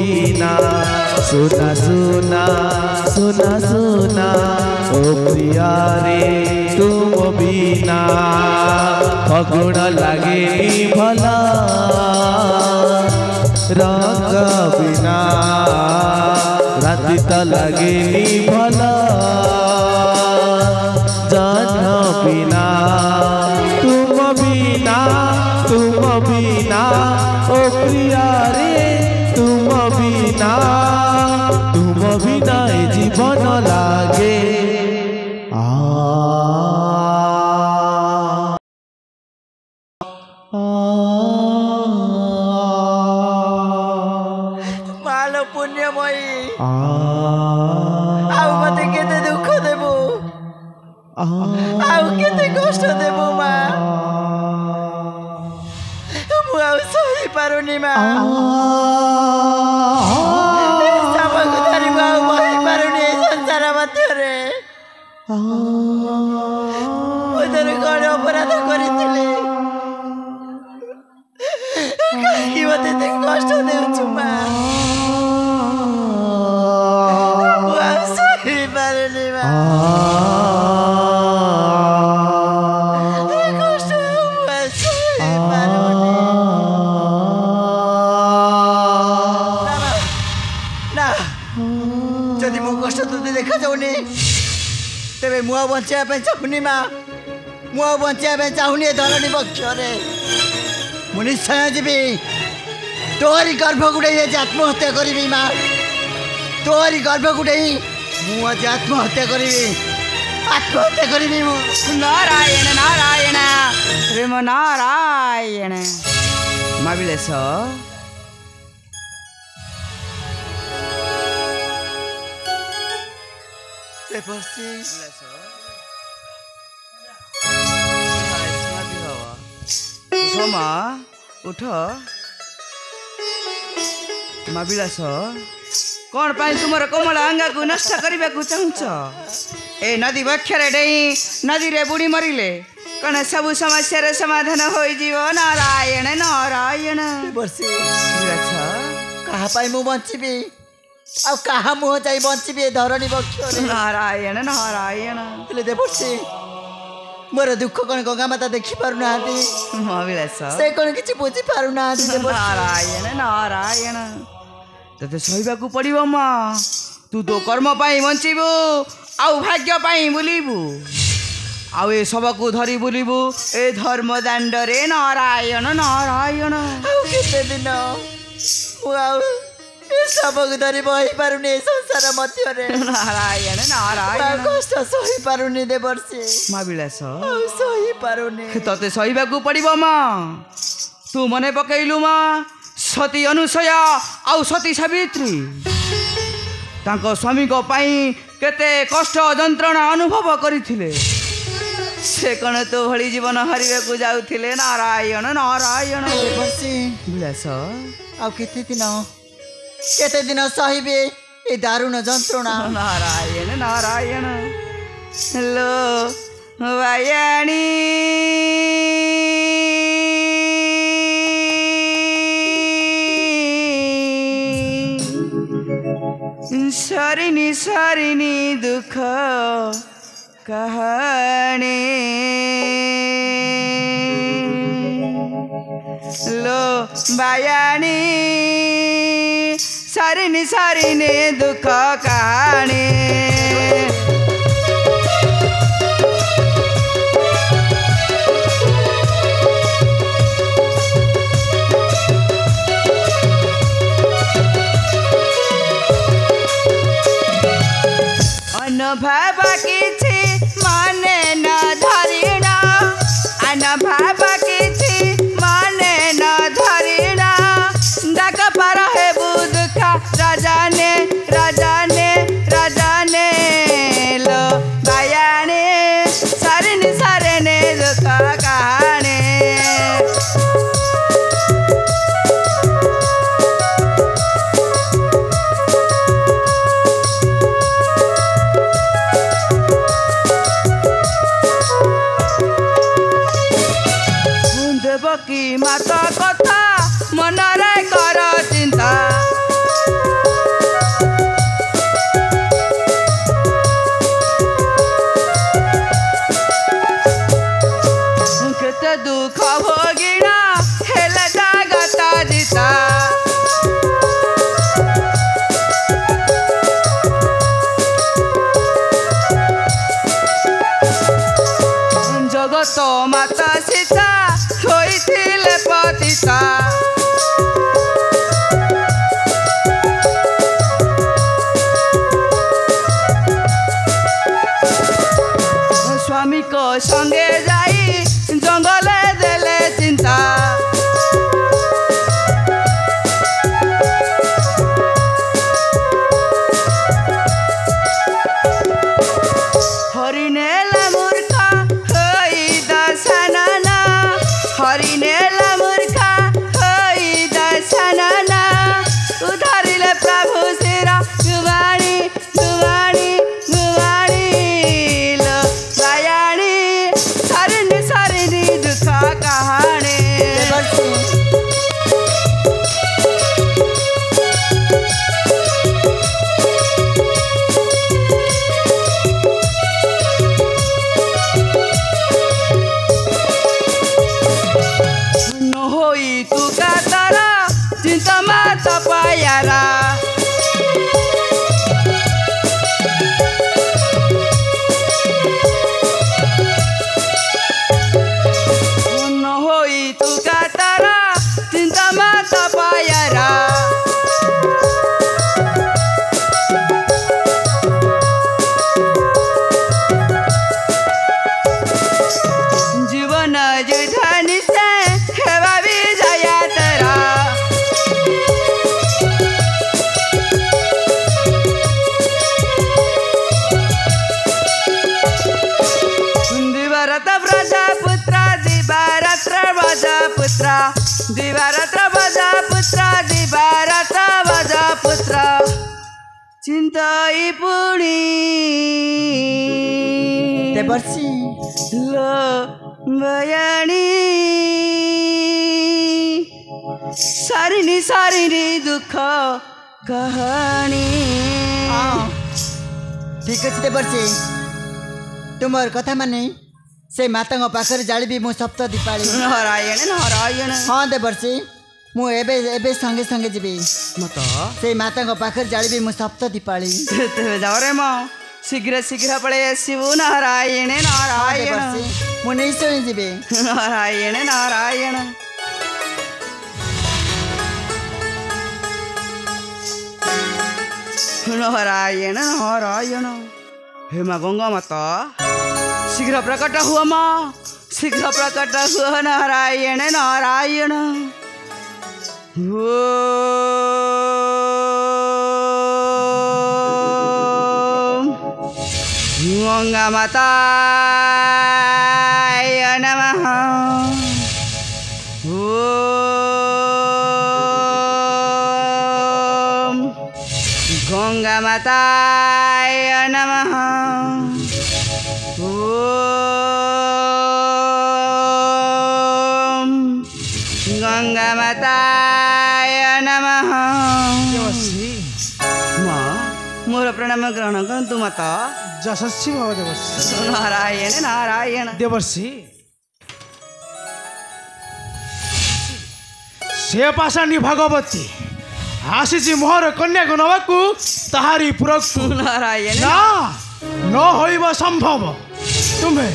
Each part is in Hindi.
बिना सुना सुना सुना सुना ओ प्रिया रे तुम बिना फगुण लागे भला रंग बिना राति तो लगे भला जन बिना तुम बिना ओ प्रिया रे तुम बिना ए जीवन लागे मालो पुण्यमयी आउ मते केते दुख देबो आउ केते कष्ट देबो मा मु आउ सही पारुनी मा सबको धरि आउ बहि पारुनी संसार मध्यरे ओदर कोन अपराध करिथिले काकी मते ते कष्ट देउछु मा मु आउ सही पारुनी मा देखा जाऊनी तेरे मुआ बंचा चाहूनी माँ मुआ बंचा चाहूनी धरणी बक्षरे मु निश्चय जीवी तोहरी गर्भ गुड़े आत्महत्या करी माँ तोहरी गर्भ गुड़े मुझे आत्महत्या करी नारायण नारायण प्रेम नारायण माविलेश उठ माँ उठ माविलास कौन पाई तुमर कोमल अंगा को नष्ट करने को चाहूच ए नदी बक्षरे डेई नदी रे बुड़ी मरिले कौन सब समस्या समाधान हो नारायण नारायण कहा पाई मु बंचीबी आ कहा मुह जाई बंचीबी धरणी बक्षरे नारायण नारायण देवर्षी मोर दुख कौन गंगा माता देखी पारु ना महाविलास से कौन किसी बुझी पारु ना नारायण नारायण ते सहवाक पड़ो माँ तू तो कर्म पाई बंचबू आउ भाग्य पाई बुलबू आउ ए सबको धरी बुलबू ए धर्म दांड रे नारायण नारायण केते दिन सबको धरी बही पारुनी संसार मध्य नारायण नारायण कष्ट सही पारुनी देवर्षी महाविलास सही पारुनी ते सहवाक पड़ो माँ तू मने पकईलु माँ सती अनुसया आउ सती सावित्री तांको स्वामी को पाई केते कष्ट जंत्रणा अनुभव करिथिले से कण तो भली जीवन हरिबे को जाउथिले नारायण नारायण विलास आउ केते दिन सहिबे ए दारुण जंत्रणा नारायण नारायण लो वायाणी सरिनी दुख कहानी लो बायाणी सरिनी दुख कहानी अनुभव किछि माने न धरिणा अनुभव किछि माने न धरिणा डाक पर है बुदुखा राजाने राजाने राजाने संगे जाई जंगले देले चिंता हरिनेला मूर्खा होई दशनाना हरिनेला मूर्खा होई दशनाना उधारिले प्रभु सिरा गुवाणी गुवाणी गुवाणी लो दयाणी सरिनी सरिनी दुख कहानी चिंता माता पायारा न होई तू का तारा चिंता माता पायारा जीवन युद्धनी से हेवा भी जया तेरा दिवारात्र बजा पुत्र दिवारात्र बजा पुत्र चिंताई पुणी देवर्षि लो बयानी सारिनी सारिनी दुख कहानी ठीक अच्छे देवर्षि तुमर कथा माने से माता पाखर जाड़ी मु सप्त दीपाली नारायण नारायण हाँ देवर्षि मु एबे संगे संगे जीवी मत से माता पाखर जाड़ी मु सप्त दीपाली जाओ रे माँ शीघ्र शीघ्र पड़े आसबू नारायण नारायण मु निश्चय जीवी नारायण नारायण नारायण नारायण हे माँ गंगा माता शीघ्र प्रकट हुआ माँ शीघ्र प्रकट हुआ नारायण नारायण गंगा माता नमः गंगा माता नमः गंगा माताय नमः माँ मोर प्रणाम ग्रहण करतु माता यशस्वी भव देवर्षि नारायण नारायण देवर्षि से पाषाणी भगवती आसी मोहर कन्या को नवाकू ताहारी पुरक नारायण ना न होइबा संभव तुम्हें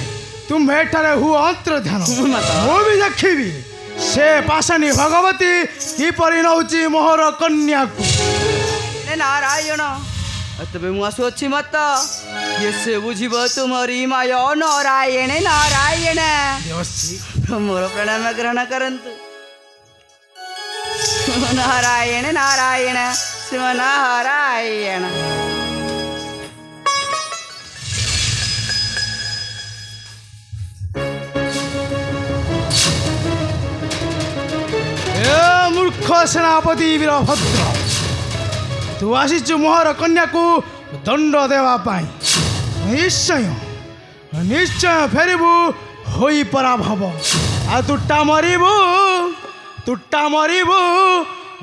तुम्हें एठारे हु अंतर ध्यान मु भी देखिबी से पाषाणी भगवती किपरि नौची मोहर कन्या को नारायण तबे मु आसुअछि मत ये से बुझिब तुमरी माया नारायण नारायण देवर्षि मोर प्रणाम ग्रहण करन्तु नारायण नारायण शिवनारायण मूर्ख सेनापति वीरभद्र तू आसीचु मोहर कन्या को दंड देवाई निश्चय निश्चय फेरबू होई पराभव आ तुटा मरबू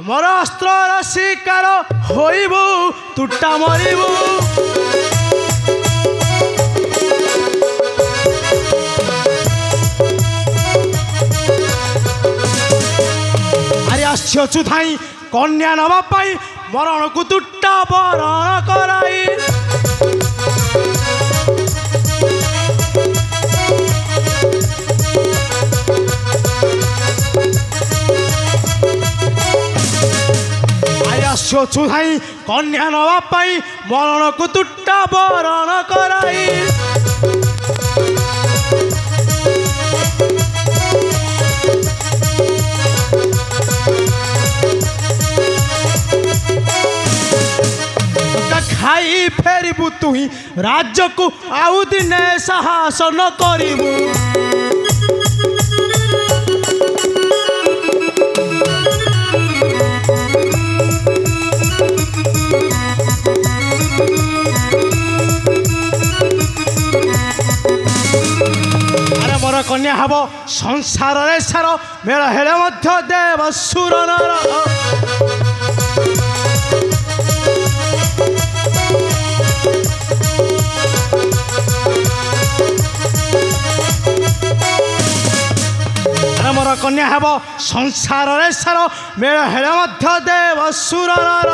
मोर अस्त्र शिकार होइबू तुटा मरबू आस्यु थाई कन्या नवाई मरण को तुटा बरण कराई आस्यु थाई कन्या नवाई मरण को तुटा बरण कराई सारी फेरबू तुही राज्य को आउ दिने शासन करिबू अरे मोर कन्या हब संसार रे सार मेल हेले मध्य देव सुर नर मोर कन्या हेब संसार रे सार मेल हेले मध्य देव सुर नर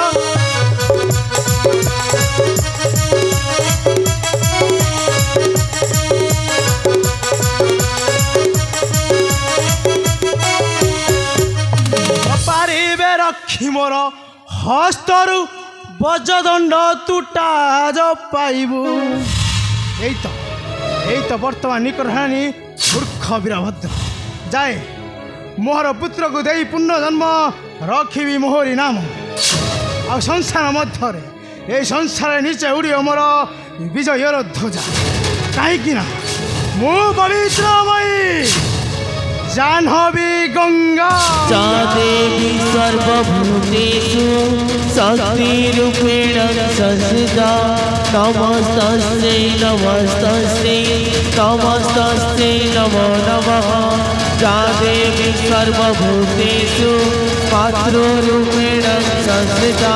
पारिबे रखी मोर हस्तरु बजदंड तुटा ज पाइबू यही तो वर्तमान निकट हानि मूर्ख वीरभद्र जाए मोहर पुत्र को दे पुण्य जन्म रखी मोहरी नाम आ संसार मध्य ये संसार नीचे उड़ी मोर विजयर ध्वजा कहीं मु पवित्रमयी जाह्नवी गंगा देवी सर्वभूतेषु शक्तिरूपेण संस्थिता नमस्तस्यै नमस्तस्यै नमस्तस्यै नमो नमः या देवी सर्वभूतेषु मातृरूपेण संस्थिता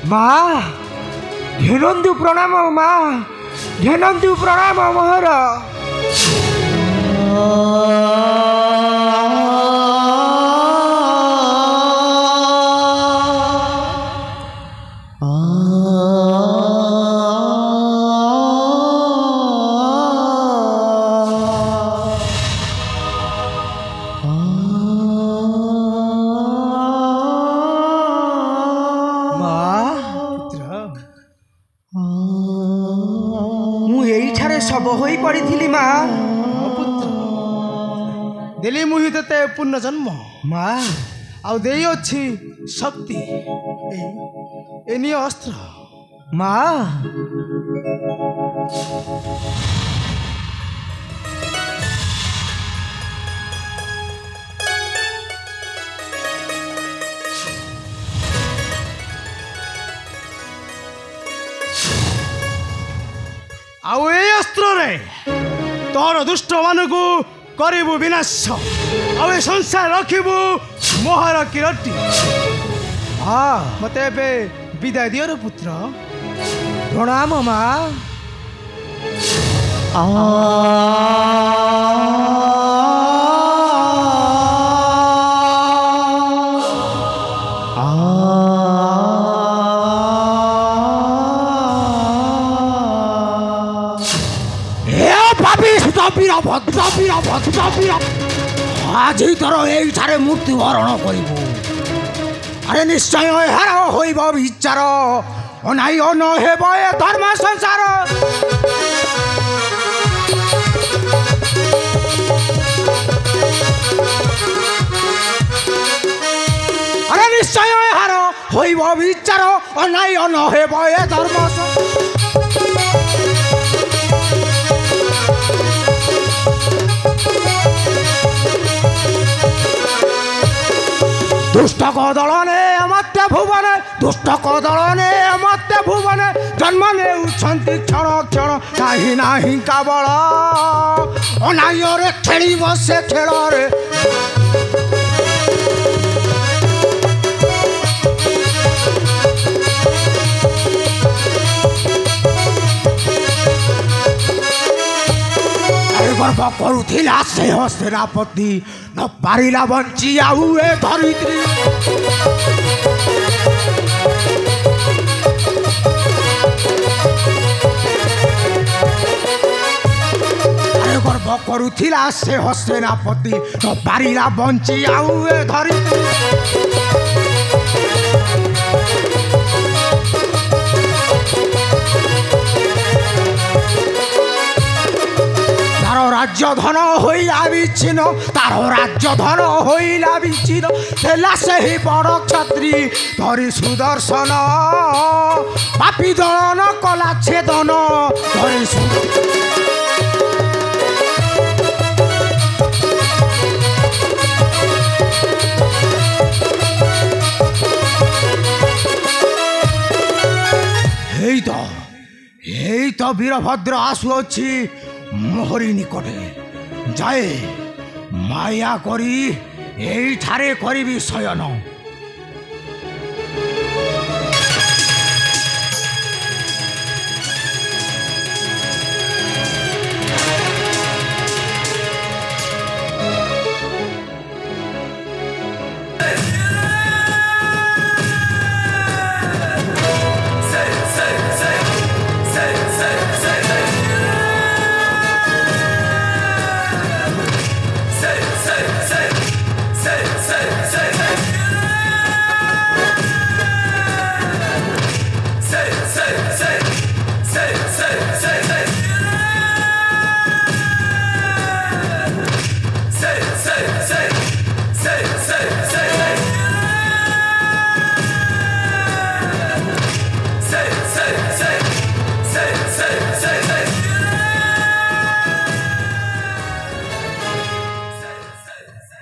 माँ घेनंदु प्रणाम माँ घेनंदु प्रणाम मोहर सब हो पड़ी माँ दिली मुही ते पुण्य जन्म माँ आउ दे अच्छी शक्ति एनी अस्त्र माँ आउ ए अस्त्र रे तोर दुष्ट मान को करिबु विनाश आउ ए संसार रखिबु मोहर किरटी हाँ मते बे विदाय दियो रे पुत्र प्रणाम माँ आज तोर ये मृत्युवरण करू अरे निश्चय हार होइब विचार अनाई अन हेब ए धर्म संसार अरे निश्चय हार होइब विचार अनाई अन हेब ए धर्म दुष्ट कदलने मत्य भुवन दुष्ट कदलने मत्य भुवन जन्म ने क्षण क्षण नाही नाही काबल अनायरे खेली बसे खेल रे गर्भ करुला से सेनापति न पारिला बंची आउ ए धरित्री କରୁଥିଲା ସେ ସେନାପତି ନ ପାରିଲା ବଞ୍ଚି ଆଉ ଏ ଧରିତ୍ରୀ राज्य धन होइला विच्छिन्न तार राज्य धन होइला विच्छिन्न थेला सही बड़ क्षत्री धरी सुदर्शन पापी दलन कला छेदन धरी हेई तो वीरभद्र आसुअछि मोहरी निकटे जाए माया करी एठारे करी शयन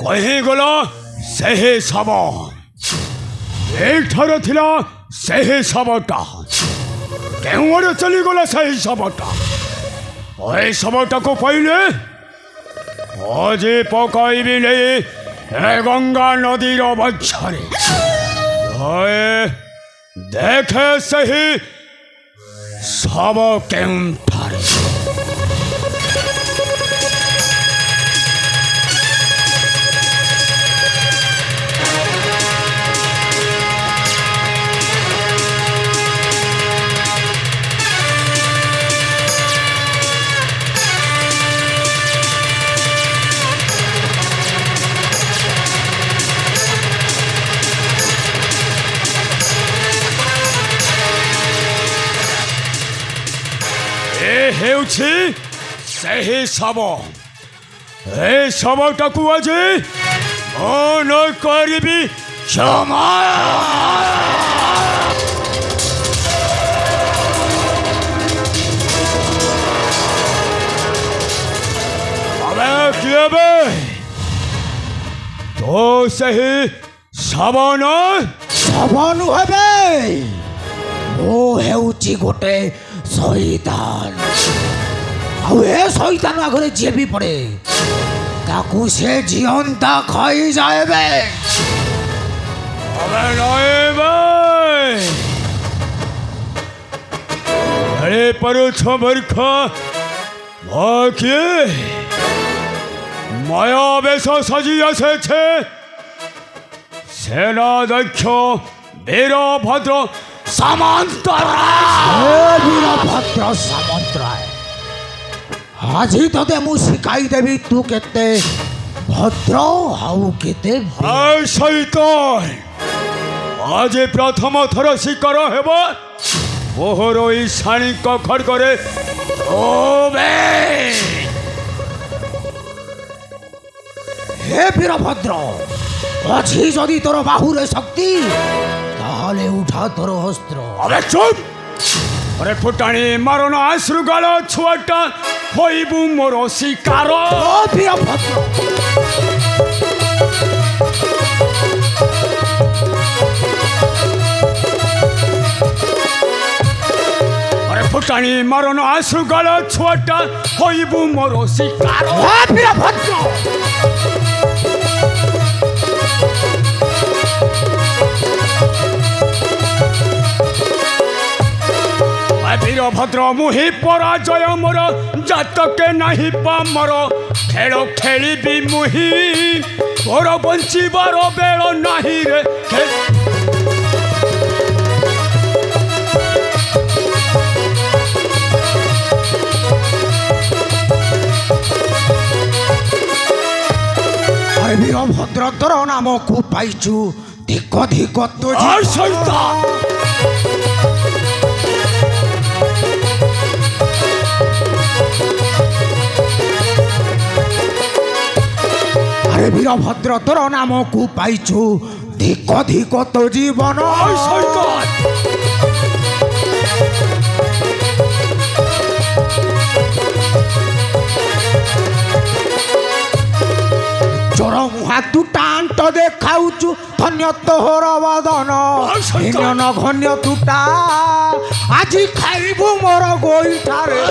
कहीं गला सही शव एक थिला सही शवटा केउड़े चली गला सही शवटा ओई शवटा को पहले आज पकाइबी ए गंगा नदी मझे देखे सही शव केउठारे सही शव ए शवटा को आज करी क्षमा तो सही शव नुहे मो हेउची गोटे शैतान शैतान आगे जी भी पड़े ताकू से जीवंता खाई जाए अरे परो मूर्ख माया बेश सजी आसे सेना दक्ष वीरभद्र वीरभद्र सामंतराय आज तते मु शिखाई देवी तू केते भद्र हाउ केते शैतान आज प्रथम थर शिकार हेबो मोहर ईशाणी खड़गरे हे वीरभद्र अच्छी जदि तोर बाहुरे शक्ति ताहले उठा तोर अस्त्र अबे चुप अरे फुटाणी मारना आश्रुगाल छुआटा होइबु मोर शिकार वीरभद्र अरे फुटाणी मारना आश्रुगाल छुआटा होइबु मोर शिकार वीरभद्र वीरभद्र मुहि पराजय मोर जातके नहीं पामर खेल खेली मुहि तोर बंचीबार बेल नहीं रे वीरभद्र नाम को पाइचु धिक धिक तो अरे वीरभद्र तोर नाम को पाइचु धिक धिक तो जीवन चोर मुहा तू टांट देखाऊचु धन्य तोहर बदन हिन घन्य तुटा आज खाइबु मोर गोईठारे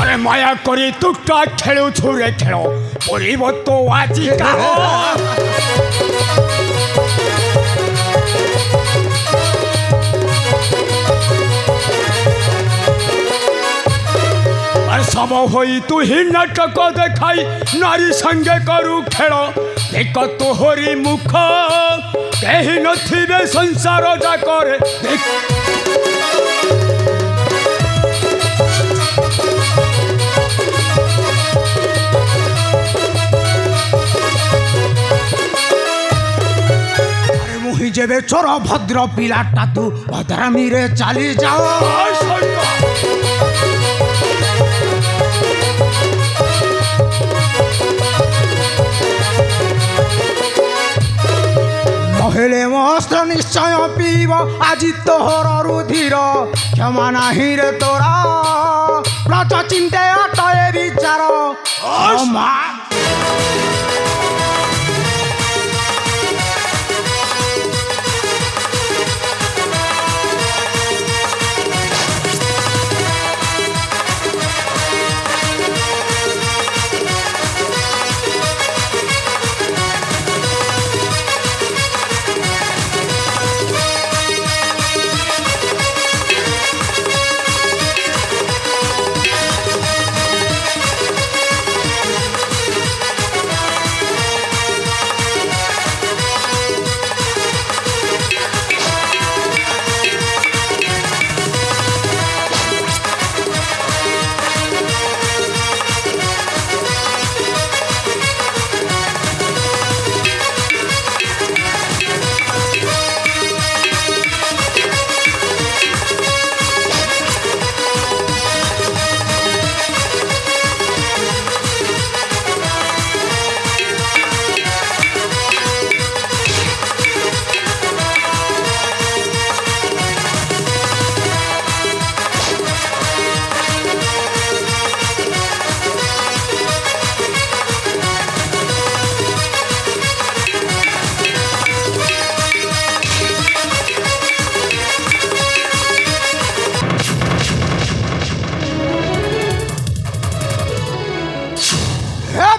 अरे माया करी तुटा खेलु छुरे खेल पड़ब तो आज सब होई तू ही नाटक देखाई नारी संगे करू खेल देख तोहरी मुख कहीं नथिबे संसार जाकर अरे मुही जेबे चोर भद्र पिलाटा तू भद्रामी रे चली जाओ हेले मस्त्र निश्चय पीब आज तोहर रुधिर क्षमा नाही रे तोरा प्रच चिंते अटए विचार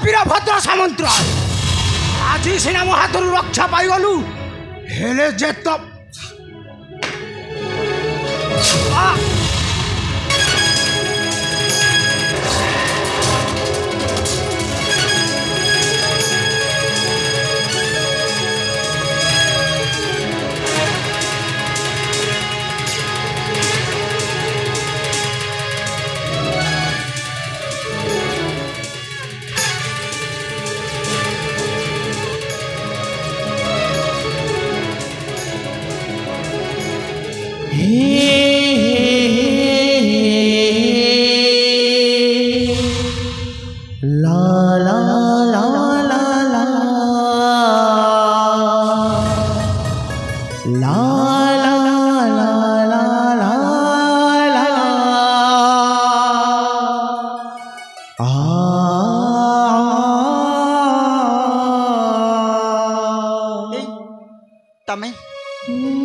वीरभद्र सामंत आज सीना मो हाथ रक्षा पाइगलु हेले जेत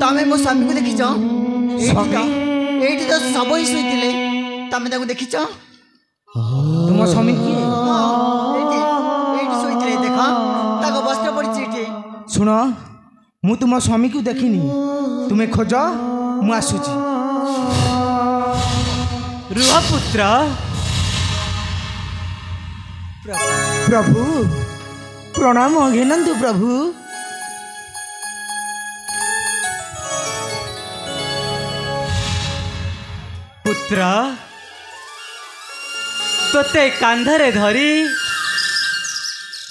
तमें मो स्वामी को देखिच एठी तो सब ही सुईतिले तमें ताको देखिच तुम स्वामी किए एठी सुईतिले देख ताको वस्त्र पड़ी एठी सुन मु तुम स्वामी को देखिनी तुम्हें खोज मु आसुची रुह पुत्र प्रभु प्रणाम घेनंतु प्रभु पुत्र तोते कांधरे धरी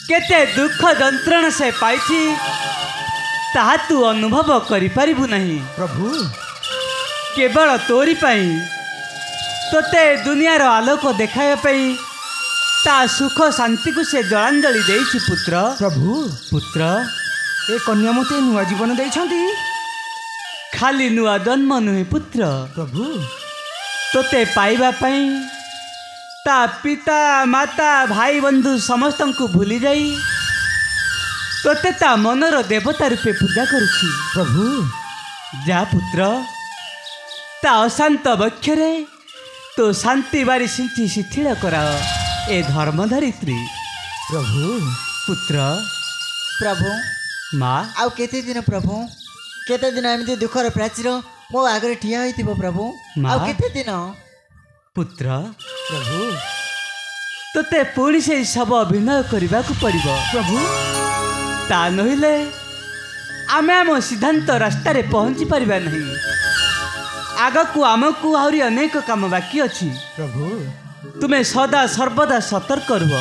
केते दुख जंत्रणा से पाई ताहा तू अनुभव करिपारिबु नहीं। प्रभु केवल तोरी पाई तोते दुनियार आलोक देखाइबा पाई ता सुख शांति को से जलांजलि देइछि पुत्र। प्रभु पुत्र ए कन्या मते नुआ जीवन देइछंती। खाली नुआ जन्म नुहे पुत्र प्रभु तोते पाइबा पाई ता पिता माता भाई बंधु समस्त को भूली जाई तोते ता मनर देवता रूपे पूजा करुछि। प्रभु जा पुत्र ता अशांत बक्षरे तो शांति बारी सिंची शिथिल कराओ ए धर्म धरित्री। प्रभु पुत्र प्रभु माँ आउ केते दिन प्रभु केते दिन एमती दुखर प्राचीर मो आगे ठिया होइतिबो प्रभु माँ। आउ केते दिन पुत्र प्रभु तोते पुणी से सब अभिनय करने को पड़िबो। प्रभु ता नहिले आमे आम सिद्धांत रास्तार पहुँची पारिबा नहीं। आगकू आमको आहरी अनेक काम बाकी अछि। प्रभु तुम्हें सदा सर्वदा सतर्क रह।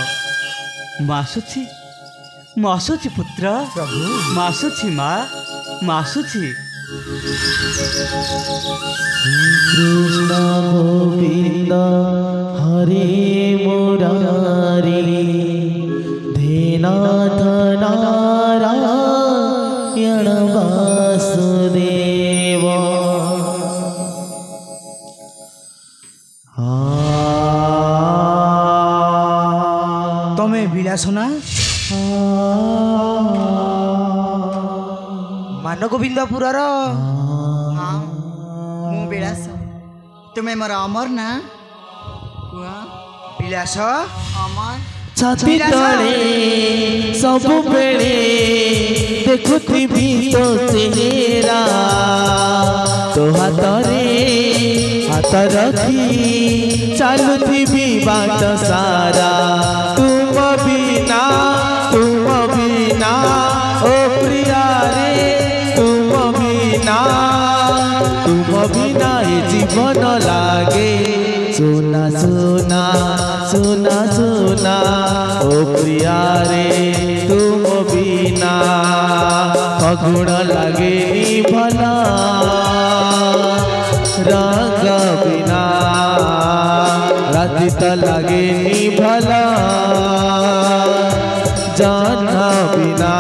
ମୁଁ ଆସୁଛି ପୁତ୍ର। प्रभु ମୁଁ ଆସୁଛି ମା ମୁଁ ଆସୁଛି। कृष्ण गोविंद हरे मुरारी धीनाथ नारायण वासुदेव। तमे विलासना मान गोविंदपुर हाँ मु विलास तुम्हें मोर अमर ना विलास अमर छाती तले सबु बेले देखुथिबी तो चेहरा तो हातरे हाथ रखी चालुथिबी बाट सारा। तुम बिना ओ प्रिया रे तुम बिना ए जीवन लागे सोना सोना सोना सोना ओ प्रिया रे तुम बिना फगुण लागे नी भला रंग बिना राति त लागे नी भला जान बिना।